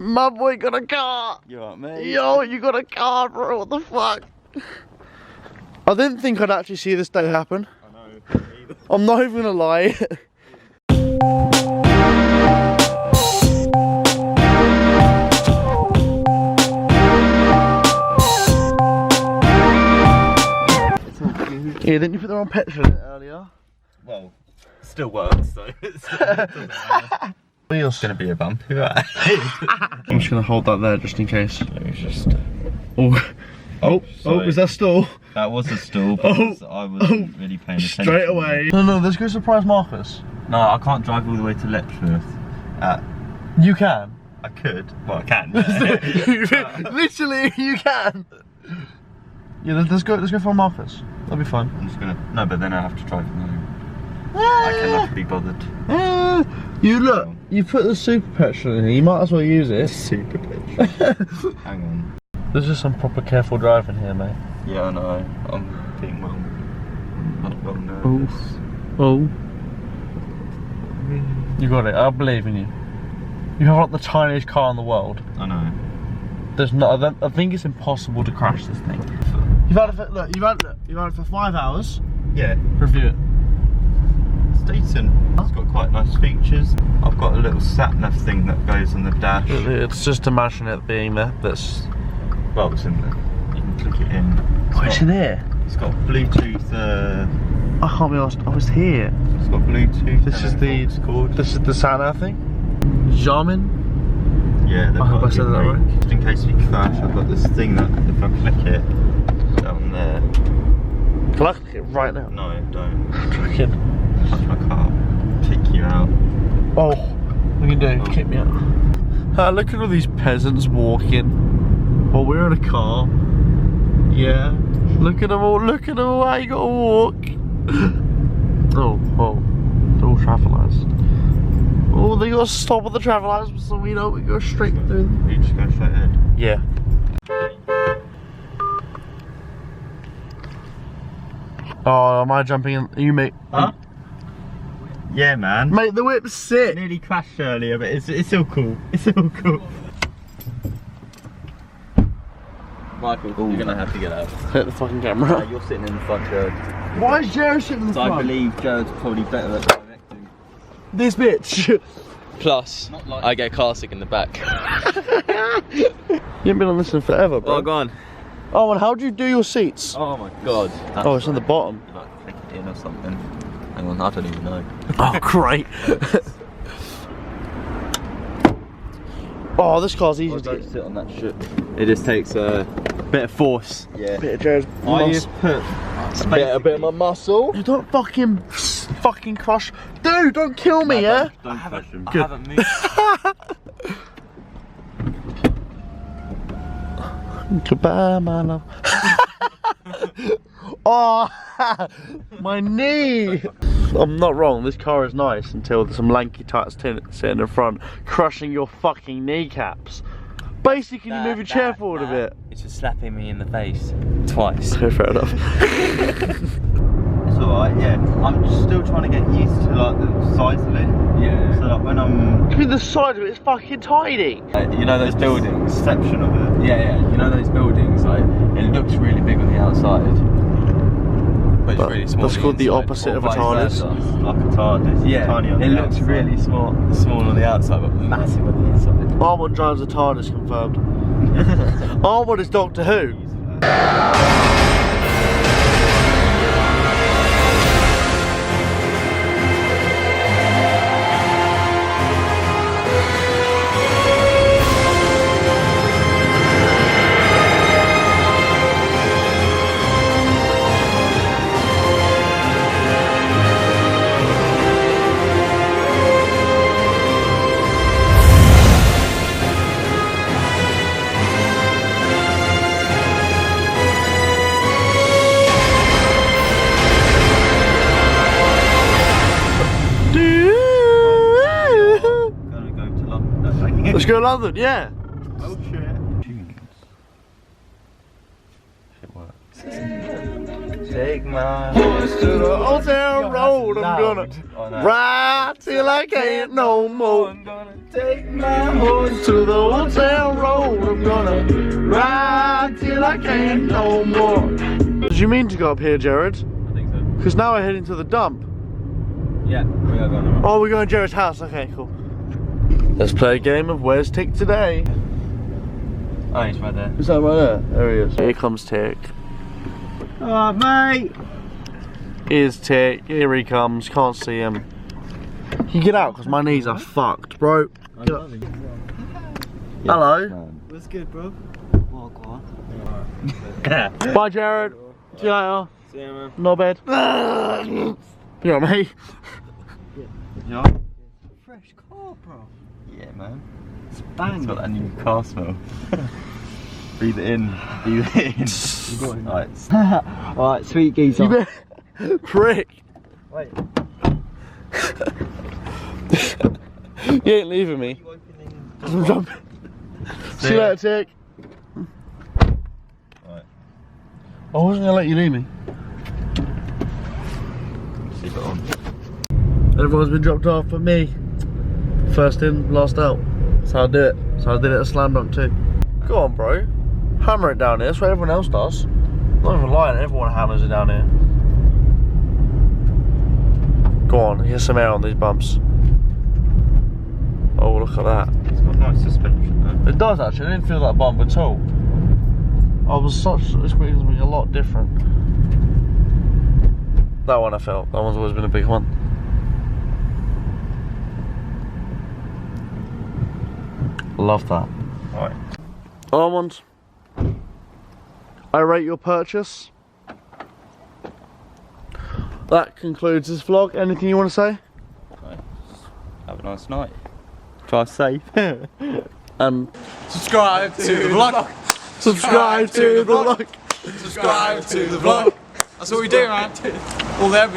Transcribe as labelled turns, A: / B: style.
A: My boy got a car.
B: You alright, mate?
A: Yo, you got a car, bro. What the fuck? I didn't think I'd actually see this day happen.
B: I know.
A: I'm not even gonna lie. Yeah, didn't you put the wrong petrol in it earlier?
B: Well, still works, so it's gonna be a bumpy ride.
A: I'm just gonna hold that there just in case.
B: Let me just.
A: Oh, was that stall?
B: That was a stall, because I wasn't really paying attention.
A: Straight away. No, let's go surprise Marcus.
B: No, I can't drive all the way to Letchworth.
A: You can.
B: I could. Well, I can.
A: Literally, you can. Yeah, let's go for Marcus. That'll be fun.
B: I'm just gonna. No, but then I have to drive home. I cannot be bothered.
A: You look. You put the super petrol in here. You might as well use it.
B: Super petrol. Hang on.
A: There's just some proper careful driving here, mate.
B: Yeah, I know. I'm being well nervous.
A: Oh. You got it. I believe in you. You have like the tiniest car in the world.
B: I know.
A: There's not. I think it's impossible to crash this thing. You've had it for, look. You've had it for 5 hours.
B: Yeah.
A: Review it.
B: It's decent. It's got quite nice features. I've got a little sat-nav thing that goes on the dash.
A: It's just imagine it being there. That's.
B: Well, it's in there. You can click it in.
A: What's in here?
B: It's got Bluetooth.
A: I can't be honest. I was here.
B: It's got Bluetooth.
A: This is the. This is the sat-nav thing. Jamin.
B: Yeah,
A: I hope I said that right.
B: Just in case we crash, I've got this thing that if I click it down there.
A: Can I click it right now?
B: No, don't.
A: Fucking.
B: Touch my car. Kick you out.
A: Oh, what can you do? Kick me out. Look at all these peasants walking. While we're in a car. Yeah. Look at them all. Look at them all. How you gotta walk. Oh. They're all traffic lights. Oh, they gotta stop at the traffic lights so we know we go straight through.
B: You just go straight ahead.
A: Yeah. Oh, am I jumping in? You mate?
B: Huh? Yeah, man.
A: Mate, the whip's sick.
B: Nearly crashed earlier, but it's still cool. It's still cool. Michael, you're gonna have to get out.
A: Hit the fucking camera.
B: You're sitting in the front, Jared.
A: Why is Jared sitting in the front?
B: I believe Jared's probably better at directing.
A: This bitch.
C: Plus, like I get car sick in the back.
A: You haven't been on this in forever, bro.
C: Oh, go on.
A: Oh, and how do you do your seats?
B: Oh my god.
A: Oh, it's on the bottom.
B: Like click it in or something. Hang on, I don't even know.
A: Oh, great. Oh, this car's easy to
B: Don't
A: get.
B: sit on that shit.
C: It just takes a bit of force.
B: Yeah.
A: Bit of Jared's
B: I
A: muscle.
B: just put
A: A bit of my muscle. You don't fucking crush. Dude, don't kill me, yeah?
B: Don't crush him.
C: I haven't moved.
A: Goodbye, my love. Oh, my knee. I'm not wrong, this car is nice until there's some lanky tarts sitting in front, crushing your fucking kneecaps. Basically, can you move your chair forward a bit?
C: It's just slapping me in the face twice.
A: Okay, fair enough.
B: It's alright, yeah. I'm just still trying to get used to like the size of it.
C: Yeah.
B: So like when I'm...
A: I mean, the side of it is fucking tiny.
C: You know those buildings?
B: Perception of it.
C: Yeah. You know those buildings? Like, it looks really big on the outside, but it's really small.
A: That's called the
C: inside,
A: opposite
C: or
A: of a
C: vice
A: TARDIS.
C: versa.
B: Like a TARDIS.
C: Yeah,
B: Tiny on
C: it
B: the
C: looks
B: outside.
C: really small on the outside, but massive on the inside.
A: Armand drives a TARDIS, confirmed. Armand is Doctor Who. Let's go to London, yeah.
B: Oh shit.
A: It works.
B: take my
A: horse to the old town road. I'm gonna ride till I can't no more.
B: I'm gonna take my horse
A: To the old town road. I'm gonna ride till I can't no more. What do you mean to go up here, Jared?
C: I think so.
A: Because now we're heading to the dump.
C: Yeah, we are going around.
A: Oh, we're going to Jared's house. Okay, cool. Let's play a game of Where's Tick today.
C: Oh, he's right there.
A: Is that right there? There he is. Here comes Tick.
C: Oh, mate!
A: Here's Tick. Here he comes. Can't see him. Can you get out? Because my knees are fucked, bro. Get up. Hello.
C: What's good, bro?
A: Bye, Jared. See you later.
C: See you, man.
A: No bed. You know me.
B: Yeah.
C: Fresh car, bro.
B: Yeah, man.
C: It's bang.
B: It's got that new car smell. Breathe it in. Breathe it in.
C: You got it.
B: Right.
C: Alright, sweet geezer.
A: You prick.
C: Wait.
A: You ain't leaving me. I'm jumping. See you later, Tick.
B: Right.
A: I wasn't gonna let you leave me.
B: Keep it on.
A: Everyone's been dropped off but me. First in, last out. That's how I do it. So I did it at Slam Dunk too. Go on, bro. Hammer it down here. That's what everyone else does. I'm not even lying, everyone hammers it down here. Go on, here's some air on these bumps. Oh, look at that.
B: It's got nice suspension though.
A: It does actually, I didn't feel that bump at all. This week's been a lot different. That one I felt, that one's always been a big one. Love that.
B: Right.
A: Armand, I rate your purchase. That concludes this vlog. Anything you want to say?
B: Right. Have a nice night. Drive safe.
C: Subscribe to the vlog.
A: Subscribe to the vlog.
C: Subscribe to the vlog. That's what we do, man. All the everyday.